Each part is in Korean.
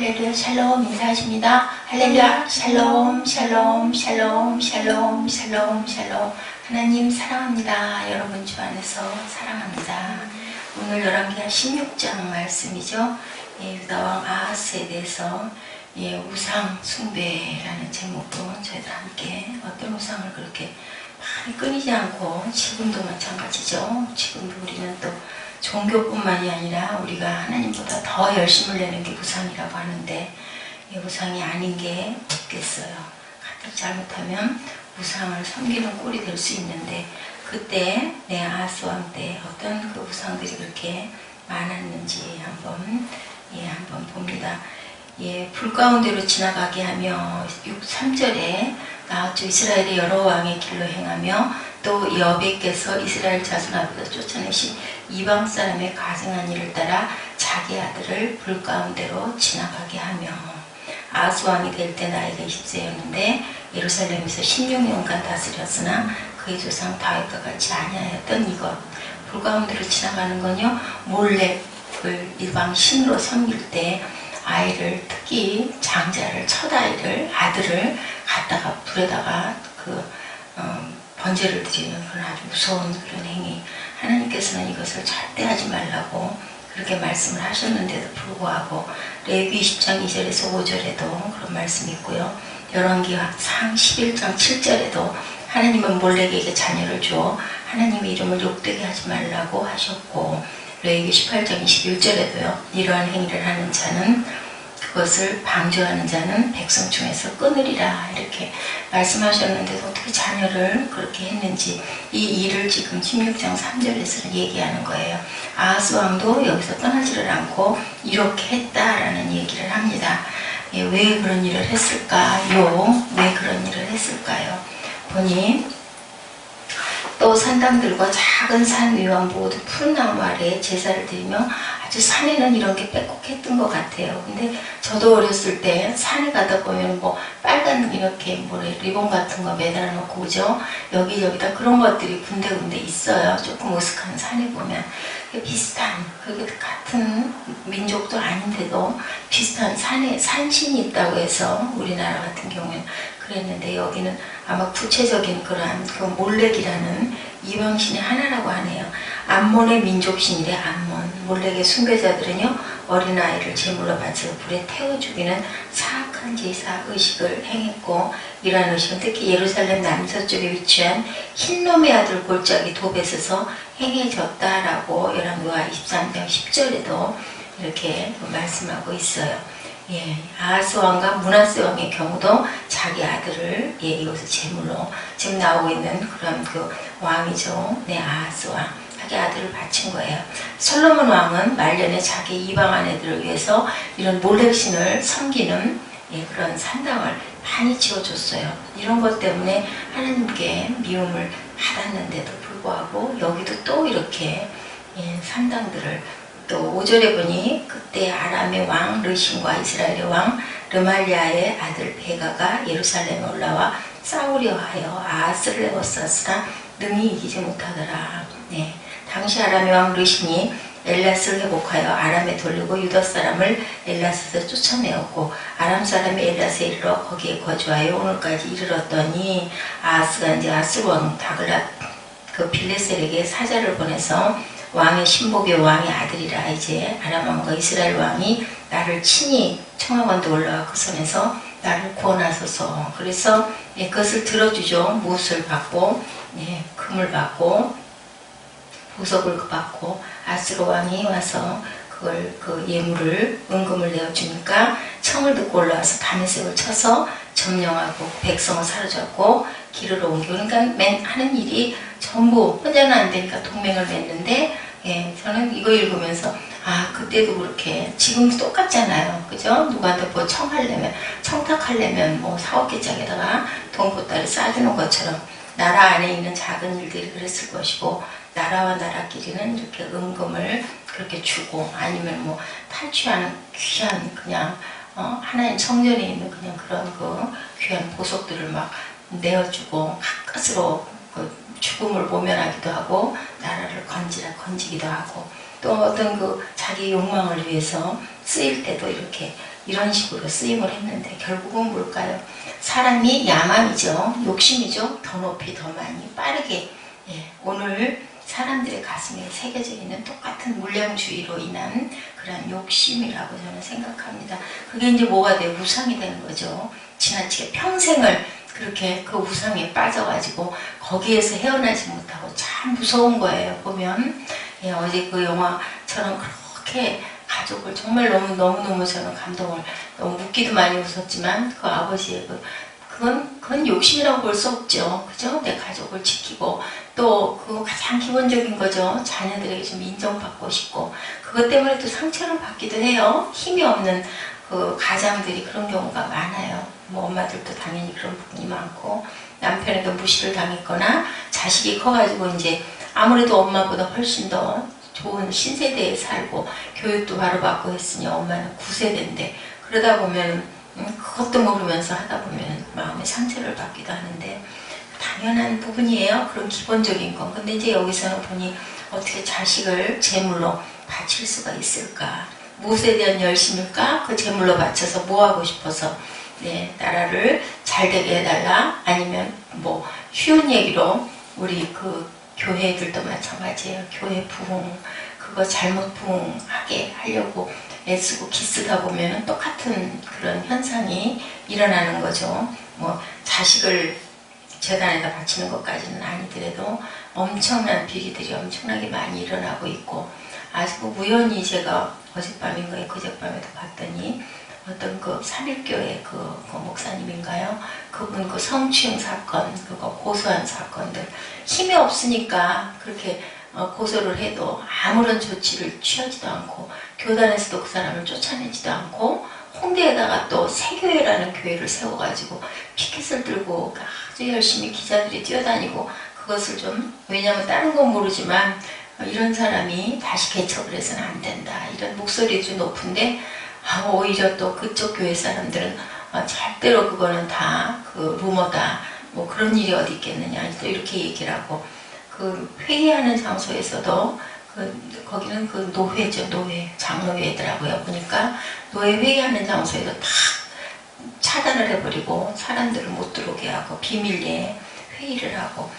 할렐루야 샬롬 인사하십니다. 할렐루야 샬롬 샬롬 샬롬 샬롬 샬롬 샬롬. 하나님 사랑합니다. 여러분 주 안에서 사랑합니다. 오늘 열왕기하 16장 말씀이죠. 유다왕 아하스에 대해서 우상 숭배라는 제목으로 저희들 함께 어떤 우상을 그렇게 많이 끊이지 않고 지금도 마찬가지죠. 지금도 우리는 또 종교뿐만이 아니라 우리가 하나님보다 더 열심을 내는 게 우상이라고 하는데 우상이 아닌 게 없겠어요. 가뜩 잘못하면 우상을 섬기는 꼴이 될 수 있는데 그때 아하스 왕 때 어떤 그 우상들이 그렇게 많았는지 한번 봅니다. 불 가운데로 지나가게 하며 3절에 나아주 이스라엘의 여러 왕의 길로 행하며 또 여호와께서 이스라엘 자손 앞에서 쫓아내신 이방 사람의 가증한 일을 따라 자기 아들을 불 가운데로 지나가게 하며. 아하스 왕이 될 때 나이가 20세였는데 예루살렘에서 16년간 다스렸으나 그의 조상 다윗과 같이 아니하였던 이것. 불 가운데로 지나가는 건요, 몰렉을 이방 신으로 섬길 때 아이를, 특히 장자를, 첫 아들을 갖다가 불에다가 번제를 드리는 그런 아주 무서운 그런 행위. 하나님께서는 이것을 절대 하지 말라고 그렇게 말씀을 하셨는데도 불구하고 레위기 20장 2절에서 5절에도 그런 말씀이 있고요. 열왕기상 11장 7절에도 하나님은 몰렉에게 자녀를 주어 하나님의 이름을 욕되게 하지 말라고 하셨고, 레위기 18장 21절에도요. 이러한 행위를 하는 자는, 그것을 방조하는 자는 백성 중에서 끊으리라 이렇게 말씀하셨는데도 어떻게 자녀를 그렇게 했는지 이 일을 지금 16장 3절에서는 얘기하는 거예요. 아하스 왕도 여기서 떠나지를 않고 이렇게 했다라는 얘기를 합니다. 왜 그런 일을 했을까요? 왜 그런 일을 했을까요? 보니 또 산당들과 작은 산 위와 모두 푸른 나무 아래에 제사를 드리며 아주 산에는 이런 게 빼곡했던 것 같아요. 근데 저도 어렸을 때 산에 가다 보면 뭐 빨간 이렇게 리본 같은 거 매달아 놓고 그죠? 여기저기다 그런 것들이 군데군데 있어요. 조금 으슥한 산에 보면. 비슷한, 같은 민족도 아닌데도 비슷한 산신이 있다고 해서 우리나라 같은 경우에는 그랬는데 여기는 아마 구체적인 그러한 그 몰렉이라는 이방신의 하나라고 하네요. 암몬의 민족신이래. 암몬. 몰렉의 숭배자들은요, 어린아이를 제물로 바쳐 불에 태워 죽이는 사악한 제사 의식을 행했고, 이러한 의식은 특히 예루살렘 남서쪽에 위치한 흰놈의 아들 골짜기 도벳에서 행해졌다라고 열왕기하 23장 10절에도 이렇게 말씀하고 있어요. 아하스 왕과 므낫세 왕의 경우도 자기 아들을 이것을 제물로 지금 나오고 있는 그런 그 왕이죠. 아하스 왕. 자기 아들을 바친 거예요. 솔로몬 왕은 말년에 자기 이방 아내들을 위해서 이런 몰렉신을 섬기는 그런 산당을 많이 지어줬어요. 이런 것 때문에 하나님께 미움을 받았는데도 불구하고 여기도 또 이렇게 산당들을, 또 5절에 보니 그때 아람의 왕 르신과 이스라엘의 왕 르말리아의 아들 베가가 예루살렘에 올라와 싸우려 하여 아하스를 에워쌌으나 능히 이기지 못하더라. 당시 아람의 왕 르신이 엘라스를 회복하여 아람에 돌리고 유다 사람을 엘라스에서 쫓아내었고, 아람 사람이 엘라스에 이르러 거기에 거주하여 오늘까지 이르렀더니, 아하스가 이제 아스루 왕 다글랏 그 빌레셀에게 사자를 보내서 왕의 신복의 왕의 아들이라, 이제 아람 왕과 이스라엘 왕이 나를 친히 청하건대 올라와 그 손에서 나를 구원하소서. 그래서 그것을 들어주죠. 무엇을 받고 금을 받고 보석을 받고, 아스루 왕이 와서 그걸 그 예물을 은금을 내어주니까 청을 듣고 올라와서 다메섹을 쳐서 점령하고 백성을 사로잡고 기르러 옮기고, 그러니까 하는 일이 전부 혼자는 안 되니까 동맹을 맺는데, 저는 이거 읽으면서 그때도 그렇게 지금도 똑같잖아요. 그죠? 누구한테 뭐 청탁하려면 뭐 사업계장에다가 돈 보따리 싸주는 것처럼 나라 안에 있는 작은 일들이 그랬을 것이고, 나라와 나라끼리는 이렇게 은금을 그렇게 주고, 아니면 뭐 탈취하는 귀한 그냥 하나님 성전에 있는 그냥 그런 그 귀한 보석들을 막 내어주고 가까스로 그 죽음을 모면하기도 하고 나라를 건지기도 하고, 또 어떤 그 자기 욕망을 위해서 쓰일 때도 이렇게 이런 식으로 쓰임을 했는데 결국은 뭘까요? 사람이 야망이죠. 욕심이죠. 더 높이 더 많이 빠르게 오늘 사람들의 가슴에 새겨져 있는 똑같은 물량주의로 인한 그런 욕심이라고 저는 생각합니다. 그게 이제 뭐가 돼요? 우상이 되는 거죠. 지나치게 평생을 그렇게 그 우상에 빠져가지고 거기에서 헤어나지 못하고 참 무서운 거예요. 보면 어제 그 영화처럼 그렇게 가족을 정말 너무너무 저는 감동을 너무 웃기도 많이 웃었지만 그 아버지의 그건 욕심이라고 볼 수 없죠. 그죠? 내 가족을 지키고 또 그 가장 기본적인 거죠. 자녀들에게 좀 인정받고 싶고 그것 때문에 또 상처를 받기도 해요. 힘이 없는 그 가장들이 그런 경우가 많아요. 뭐 엄마들도 당연히 그런 부분이 많고 남편에게 무시를 당했거나 자식이 커가지고 이제 아무래도 엄마보다 훨씬 더 좋은 신세대에 살고 교육도 바로 받고 했으니 엄마는 9세대인데 그러다 보면 그것도 모르면서 하다 보면 마음의 상처를 받기도 하는데 당연한 부분이에요. 그런 기본적인 건. 근데 이제 여기서는 보니 어떻게 자식을 제물로 바칠 수가 있을까? 무엇에 대한 열심일까? 그 제물로 바쳐서 뭐 하고 싶어서 나라를 잘 되게 해달라? 아니면 뭐 쉬운 얘기로 우리 그 교회들도 마찬가지예요. 교회 부흥 그거 잘못 부흥하게 하려고 애쓰고 기쓰다 보면 똑같은 그런 현상이 일어나는 거죠. 뭐 자식을 재단에다 바치는 것까지는 아니더라도 엄청난 비리들이 엄청나게 많이 일어나고 있고 아주 우연히 제가 어젯밤인가 그젯밤에도 봤더니 어떤 그 삼일교회 그 목사님인가요? 그분 그 성추행 사건 그거 고소한 사건들 힘이 없으니까 그렇게 고소를 해도 아무런 조치를 취하지도 않고 교단에서도 그 사람을 쫓아내지도 않고 홍대에다가 또 새교회라는 교회를 세워가지고 피켓을 들고 아주 열심히 기자들이 뛰어다니고 그것을 좀 왜냐하면 다른 건 모르지만 이런 사람이 다시 개척을 해서는 안 된다 이런 목소리도 좀 높은데 오히려 또 그쪽 교회 사람들은 절대로 그거는 다 그 루머다 뭐 그런 일이 어디 있겠느냐 또 이렇게 얘기를 하고 그 회의하는 장소에서도 거기는 그 노회죠. 노회 장로회더라고요. 보니까 노회 회의하는 장소에도 다 차단을 해버리고 사람들을 못 들어오게 하고 비밀리에 회의를 하고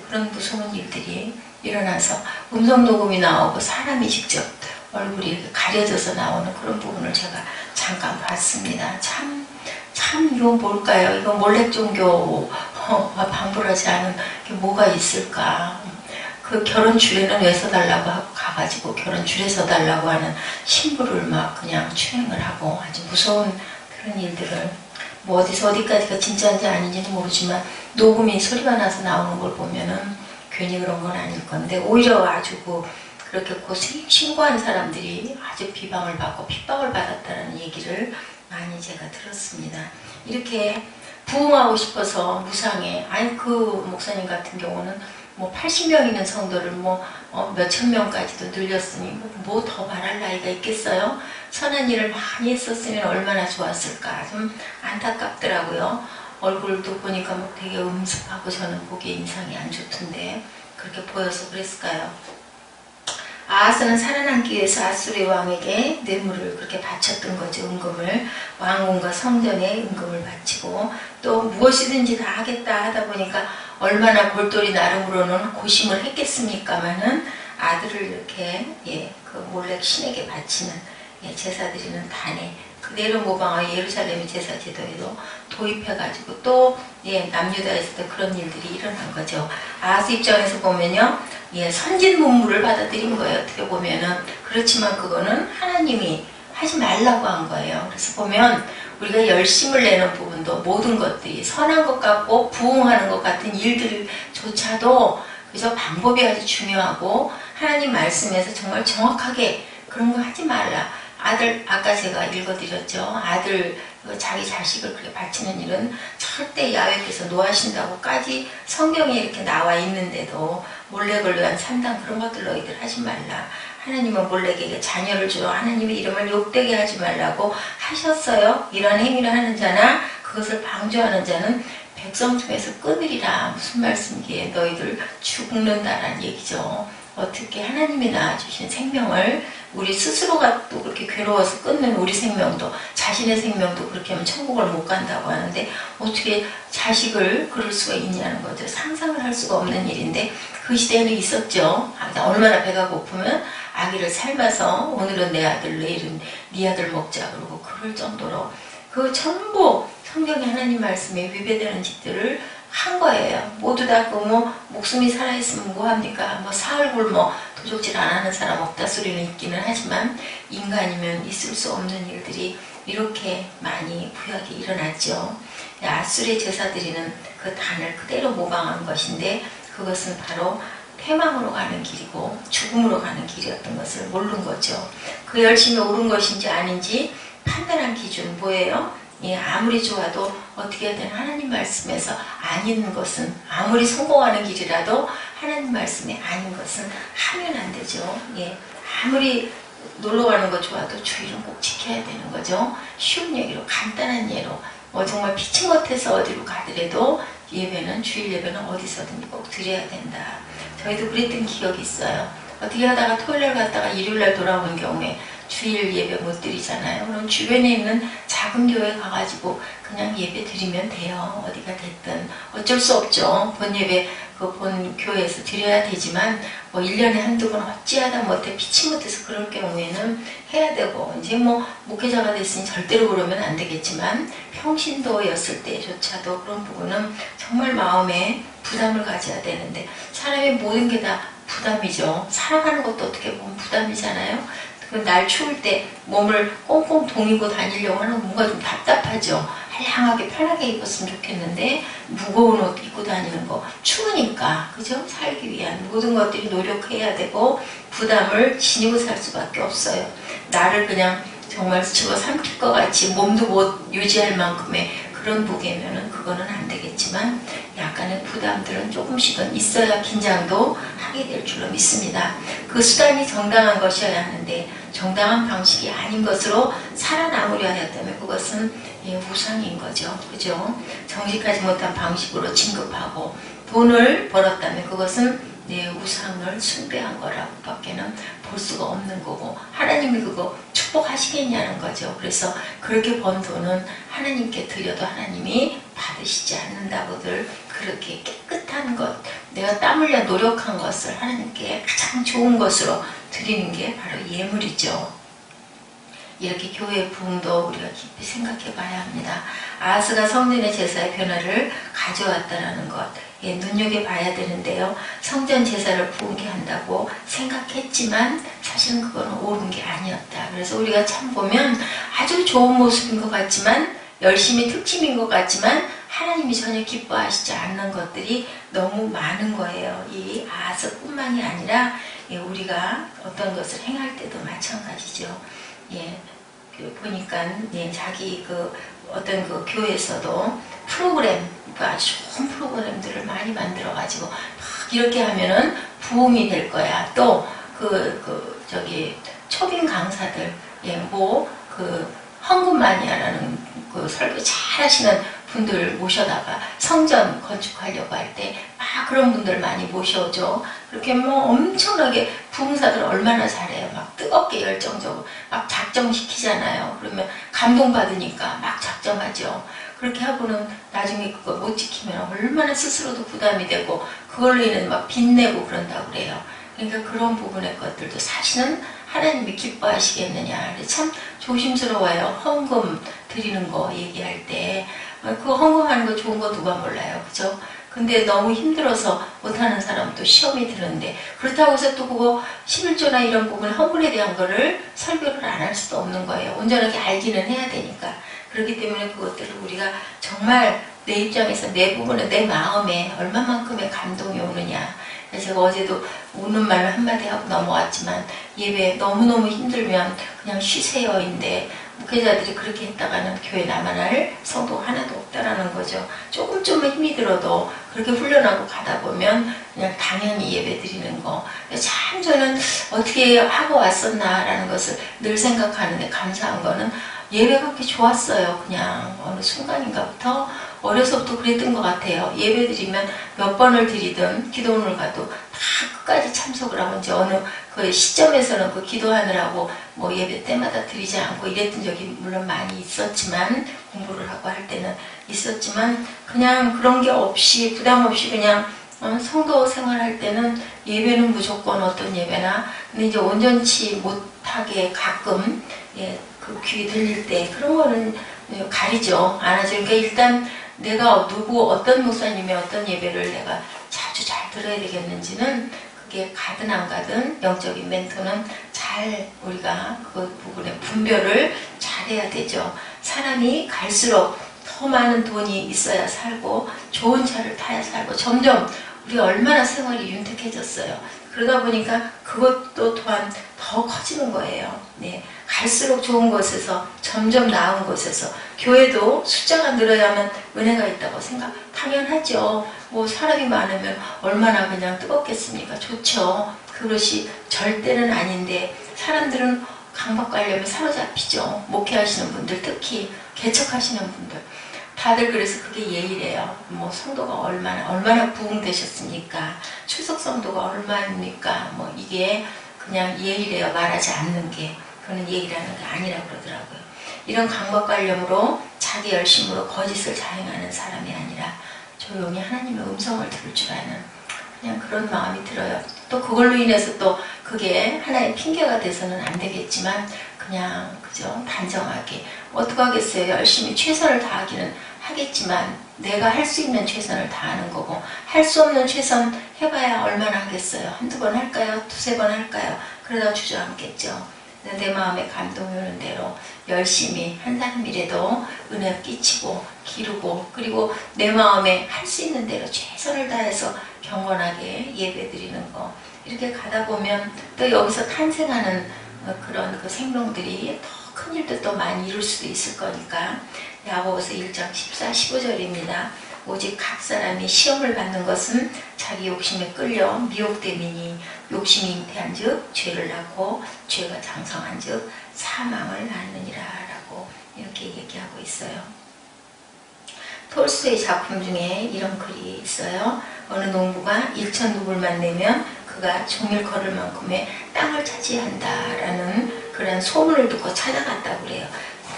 그런 무서운 일들이 일어나서 음성 녹음이 나오고 사람이 직접 얼굴이 이렇게 가려져서 나오는 그런 부분을 제가 잠깐 봤습니다. 참 이건 뭘까요? 이거 몰래 종교 방불하지 않은 게 뭐가 있을까? 그 결혼 주례는 왜 서달라고 하고 가가지고 결혼 주례 서달라고 하는 신부를 막 그냥 추행을 하고 아주 무서운 그런 일들을 뭐 어디까지가 진짜인지 아닌지는 모르지만 녹음이 소리가 나서 나오는 걸 보면은 괜히 그런 건 아닐 건데 오히려 아주 그렇게 신고한 사람들이 아주 비방을 받고 핍박을 받았다는 얘기를 많이 제가 들었습니다. 이렇게 부흥하고 싶어서 무상에 아니 그 목사님 같은 경우는 뭐 80명 있는 성도를 뭐 몇천 명까지도 늘렸으니 뭐 더 바랄 나이가 있겠어요? 선한 일을 많이 했었으면 얼마나 좋았을까 좀 안타깝더라고요. 얼굴도 보니까 뭐 되게 음습하고 저는 보기에 인상이 안 좋던데 그렇게 보여서 그랬을까요? 아하스는 살아남기 위해서 아수르의 왕에게 뇌물을 그렇게 바쳤던 거죠. 은금을 왕궁과 성전에 은금을 바치고 또 무엇이든지 다 하겠다 하다 보니까 얼마나 골똘히 나름으로는 고심을 했겠습니까마는 아들을 이렇게 그 몰래 신에게 바치는 제사 드리는 단에 그대로 모방하여 예루살렘의 제사 제도에도 도입해가지고 또 남유다에서도 그런 일들이 일어난 거죠. 아하스 입장에서 보면요, 선진 문물을 받아들인 거예요. 어떻게 보면은 그렇지만 그거는 하나님이 하지 말라고 한 거예요. 그래서 보면 우리가 열심을 내는 부분도 모든 것들이 선한 것 같고 부흥하는 것 같은 일들조차도 그저 방법이 아주 중요하고 하나님 말씀에서 정말 정확하게 그런 거 하지 말라. 아들, 아까 제가 읽어드렸죠. 아들, 자기 자식을 그렇게 바치는 일은 절대 야훼께서 노하신다고까지 성경에 이렇게 나와 있는데도 몰렉을 위한 산당 그런 것들 너희들 하지 말라. 하나님은 몰렉에게 자녀를 주어 하나님의 이름을 욕되게 하지 말라고 하셨어요. 이런 행위를 하는 자나 그것을 방조하는 자는 백성 중에서 끊으리라. 무슨 말씀이기에 너희들 죽는다라는 얘기죠. 어떻게 하나님이 낳아주신 생명을 우리 스스로가 또 그렇게 괴로워서 끊는 우리 생명도, 자신의 생명도 그렇게 하면 천국을 못 간다고 하는데 어떻게 자식을 그럴 수가 있냐는 거죠. 상상을 할 수가 없는 일인데 그 시대에는 있었죠. 얼마나 배가 고프면 아기를 삶아서 오늘은 내 아들, 내일은 네 아들 먹자 그러고 그럴 정도로 그 전부 성경의 하나님 말씀에 위배되는 짓들을 한 거예요. 모두 다 그 목숨이 살아있으면 뭐합니까? 사흘 굶어 도적질 안 하는 사람 없다 소리는 있기는 하지만 인간이면 있을 수 없는 일들이 이렇게 많이 구약에 일어났죠. 아수르의 제사드리는 그 단을 그대로 모방한 것인데 그것은 바로 패망으로 가는 길이고 죽음으로 가는 길이었던 것을 모르는 거죠. 그 열심히 옳은 것인지 아닌지 판단한 기준 뭐예요? 아무리 좋아도 어떻게든 하나님 말씀에서 아닌 것은 아무리 성공하는 길이라도 하나님 말씀에 아닌 것은 하면 안 되죠. 아무리 놀러가는 거 좋아도 주일은 꼭 지켜야 되는 거죠. 쉬운 얘기로 간단한 예로 정말 피치 못해서 어디로 가더라도 예배는 주일 예배는 어디서든 꼭 드려야 된다. 저희도 그랬던 기억이 있어요. 어떻게 하다가 토요일날 갔다가 일요일날 돌아오는 경우에 주일 예배 못 드리잖아요. 그럼 주변에 있는 작은 교회 가가지고 그냥 예배 드리면 돼요. 어디가 됐든 어쩔 수 없죠. 본 예배 본 교회에서 드려야 되지만 1년에 한두 번 어찌하다 못해 피치 못해서 그럴 경우에는 해야 되고 이제 목회자가 됐으니 절대로 그러면 안 되겠지만 평신도였을 때조차도 그런 부분은 정말 마음에 부담을 가져야 되는데 사람의 모든 게 다 부담이죠. 살아가는 것도 어떻게 보면 부담이잖아요. 날 추울 때 몸을 꽁꽁 동이고 다니려고 하는 건 뭔가 좀 답답하죠. 한량하게 편하게 입었으면 좋겠는데 무거운 옷 입고 다니는 거 추우니까 그죠? 살기 위한 모든 것들이 노력해야 되고 부담을 지니고 살 수밖에 없어요. 나를 그냥 정말 집어삼킬 것 같이 몸도 못 유지할 만큼의 그런 무게면은 그거는 안 되겠지만 약간의 부담들은 조금씩은 있어야 긴장도 하게 될 줄로 믿습니다. 그 수단이 정당한 것이어야 하는데 정당한 방식이 아닌 것으로 살아남으려 하였다면 그것은 우상인 거죠. 그죠? 정직하지 못한 방식으로 진급하고 돈을 벌었다면 그것은 내 우상을 숭배한 거라고 밖에는 볼 수가 없는 거고 하나님이 그거 축복하시겠냐는 거죠. 그래서 그렇게 번 돈은 하나님께 드려도 하나님이 받으시지 않는다고들 그렇게 깨끗한 것, 내가 땀 흘려 노력한 것을 하나님께 가장 좋은 것으로 드리는 게 바로 예물이죠. 이렇게 교회의 부흥도 우리가 깊이 생각해 봐야 합니다. 아하스가 성전의 제사의 변화를 가져왔다는 것, 눈여겨봐야 되는데요. 성전 제사를 부흥케 한다고 생각했지만 사실은 그거는 옳은 게 아니었다. 그래서 우리가 참 보면 아주 좋은 모습인 것 같지만 열심히 특집인 것 같지만 하나님이 전혀 기뻐하시지 않는 것들이 너무 많은 거예요. 이 아하스뿐만이 아니라 우리가 어떤 것을 행할 때도 마찬가지죠. 보니까 자기 어떤 교회에서도 프로그램, 아주 좋은 프로그램들을 많이 만들어가지고 막 이렇게 하면은 부흥이 될 거야. 또 초빙 강사들, 헌금마니아라는 설교 잘 하시는 분들 모셔다가 성전 건축하려고 할 때 막 그런 분들 많이 모셔오죠. 그렇게 엄청나게 부흥사들 얼마나 잘해요. 막 뜨겁게 열정적으로 막 작정시키잖아요. 그러면 감동받으니까 막 작정하죠. 그렇게 하고는 나중에 그거 못 지키면 얼마나 스스로도 부담이 되고 그걸로 인해 막 빚내고 그런다고 그래요. 그러니까 그런 부분의 것들도 사실은 하나님이 기뻐하시겠느냐. 참 조심스러워요. 헌금 드리는 거 얘기할 때. 그거 헌금하는 거 좋은 거 누가 몰라요. 그죠? 근데 너무 힘들어서 못하는 사람도 시험이 드는데 그렇다고 해서 또 그거 11조나 이런 부분 헌금에 대한 거를 설교를 안 할 수도 없는 거예요. 온전하게 알기는 해야 되니까. 그렇기 때문에 그것들을 우리가 정말 내 입장에서 내 부분에 내 마음에 얼마만큼의 감동이 오느냐. 제가 어제도 웃는 말을 한마디 하고 넘어왔지만 예배 너무너무 힘들면 그냥 쉬세요인데 목회자들이 그렇게 했다가는 교회 남아날 성도 하나도 없다라는 거죠. 조금쯤은 힘이 들어도 그렇게 훈련하고 가다 보면 그냥 당연히 예배 드리는 거. 참 저는 어떻게 하고 왔었나라는 것을 늘 생각하는데 감사한 거는 예배가 그렇게 좋았어요. 그냥 어느 순간인가부터 어려서부터 그랬던 것 같아요. 예배 드리면 몇 번을 드리든 기도원을 가도 다 끝까지 참석을 하고 이제 어느 그 시점에서는 그 기도하느라고 뭐 예배 때마다 드리지 않고 이랬던 적이 물론 많이 있었지만 공부를 하고 할 때는 있었지만 그냥 그런 게 없이 부담 없이 그냥 성도 생활할 때는 예배는 무조건 어떤 예배나 근데 이제 온전치 못하게 가끔 예, 그 귀 들릴 때 그런 거는 가리죠. 안 하죠. 그러니까 일단 내가 누구 어떤 목사님이 어떤 예배를 내가 자주 잘 들어야 되겠는지는 그게 가든 안 가든 영적인 멘토는 잘 우리가 그 부분의 분별을 잘해야 되죠. 사람이 갈수록 더 많은 돈이 있어야 살고 좋은 차를 타야 살고 점점 우리 얼마나 생활이 윤택해졌어요. 그러다 보니까 그것도 또한 더 커지는 거예요. 네. 갈수록 좋은 곳에서 점점 나은 곳에서 교회도 숫자가 늘어야만 은혜가 있다고 생각 당연하죠. 뭐 사람이 많으면 얼마나 그냥 뜨겁겠습니까? 좋죠. 그것이 절대는 아닌데 사람들은 강박관념에 사로잡히죠. 목회하시는 분들 특히 개척하시는 분들 다들 그래서 그게 예의래요. 뭐 성도가 얼마나 부흥되셨습니까? 출석 성도가 얼마입니까? 뭐 이게 그냥 예의래요. 말하지 않는 게. 그거는 예의라는 게 아니라고 그러더라고요. 이런 강박관념으로 자기 열심으로 거짓을 자행하는 사람이 아니라 조용히 하나님의 음성을 들을 줄 아는 그냥 그런 마음이 들어요. 또 그걸로 인해서 또 그게 하나의 핑계가 돼서는 안 되겠지만 그냥 그죠? 단정하게 어떡하겠어요. 열심히 최선을 다하기는 하겠지만 내가 할 수 있는 최선을 다하는 거고 할 수 없는 최선 해봐야 얼마나 하겠어요. 한두 번 할까요? 두세 번 할까요? 그러다 주저앉겠죠. 내 마음에 감동이 오는 대로 열심히 한 사람이라도 은혜 끼치고 기르고 그리고 내 마음에 할 수 있는 대로 최선을 다해서 경건하게 예배 드리는 거 이렇게 가다 보면 또 여기서 탄생하는 그런 그 생명들이 더 큰 일도 또 많이 이룰 수도 있을 거니까 야고보서 1장 14, 15절입니다. 오직 각 사람이 시험을 받는 것은 자기 욕심에 끌려 미혹됨이니 욕심이 잉태한 즉 죄를 낳고 죄가 장성한 즉 사망을 낳느니라 라고 이렇게 얘기하고 있어요. 톨스토이 작품 중에 이런 글이 있어요. 어느 농부가 1,000루블만 내면 그가 종일 걸을 만큼의 땅을 차지한다라는 그런 소문을 듣고 찾아갔다고 그래요.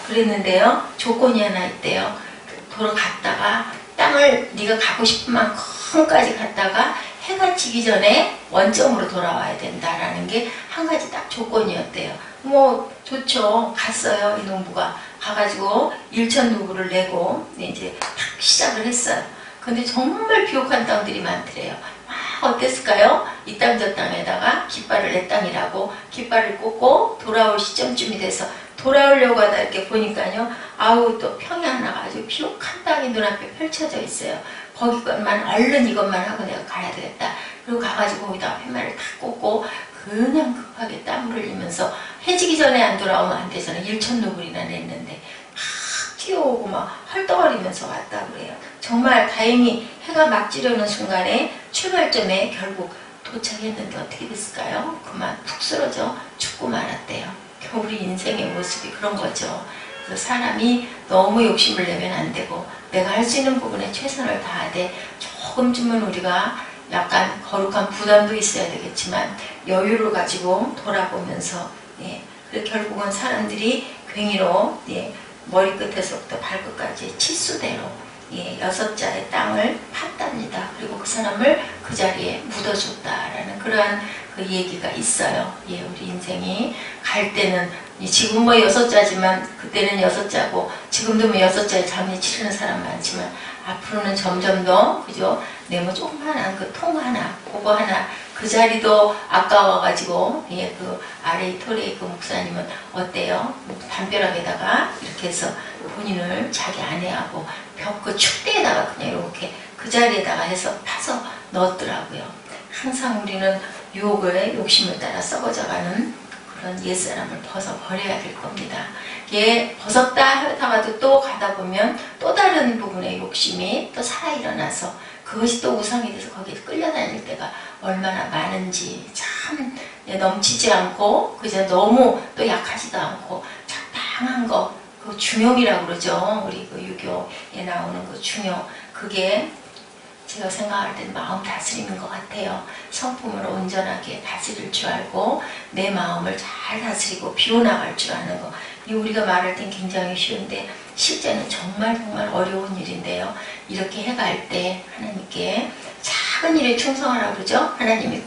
그랬는데요. 조건이 하나 있대요. 돌아갔다가 땅을 네가 가고 싶은 만큼까지 갔다가 해가 지기 전에 원점으로 돌아와야 된다라는 게 한 가지 딱 조건이었대요. 뭐 좋죠. 갔어요. 이 농부가 가가지고 1,000루블을 내고 이제 탁 시작을 했어요. 근데 정말 비옥한 땅들이 많더래요. 어땠을까요? 이 땅 저 땅에다가 깃발을 내 땅이라고 깃발을 꽂고 돌아올 시점쯤이 돼서 돌아오려고 하다 이렇게 보니까요. 아우 또 평이 하나가 아주 비옥한 땅이 눈앞에 펼쳐져 있어요. 거기 것만 얼른 이것만 하고 내가 가야 되겠다. 그리고 가가지고 거기다가 팻말을 탁 꽂고 그냥 급하게 땀을 흘리면서 해지기 전에 안 돌아오면 안 되잖아요. 1,000루블이나 냈는데 막 뛰어오고 막 헐떡거리면서 왔다 그래요. 정말 다행히 해가 막 지려는 순간에 출발점에 결국 도착했는데 어떻게 됐을까요? 그만 푹 쓰러져 죽고 말았대요. 우리 인생의 모습이 그런 거죠. 그래서 사람이 너무 욕심을 내면 안 되고 내가 할 수 있는 부분에 최선을 다하되 조금쯤은 우리가 약간 거룩한 부담도 있어야 되겠지만 여유를 가지고 돌아보면서 예, 그래서 결국은 사람들이 괭이로 예, 머리끝에서부터 발끝까지 치수대로 예, 6자의 땅을 팠답니다. 그리고 그 사람을 그 자리에 묻어줬다라는 그러한 그 얘기가 있어요. 예, 우리 인생이 갈 때는 지금 뭐 6자지만 그때는 6자고 지금도 뭐 6자에 장례 치르는 사람 많지만 앞으로는 점점 더 그죠? 네모 조그만한 그 통 하나 그거 하나 그 자리도 아까워가지고 예, 그 아레이 토레이 그 목사님은 어때요? 담벼락에다가 이렇게 해서 본인을 자기 아내하고 벽 그 축대에다가 그냥 이렇게 그 자리에다가 해서 파서 넣었더라고요. 항상 우리는 유혹을 욕심을 따라 썩어져가는 그런 옛사람을 벗어버려야 될 겁니다. 얘 벗었다 하다가도 또 가다 보면 또 다른 부분의 욕심이 또 살아 일어나서 그것이 또 우상이 돼서 거기에 끌려다닐 때가 얼마나 많은지 참 넘치지 않고 그저 너무 또 약하지도 않고 적당한 거 그 중용이라고 그러죠. 우리 그 유교에 나오는 그 중용 그게 제가 생각할 때는 마음 다스리는 것 같아요. 성품을 온전하게 다스릴 줄 알고 내 마음을 잘 다스리고 비워나갈 줄 아는 거. 이 우리가 말할 땐 굉장히 쉬운데 실제는 정말 어려운 일인데요. 이렇게 해갈 때 하나님께 작은 일에 충성하라고 그러죠. 하나님이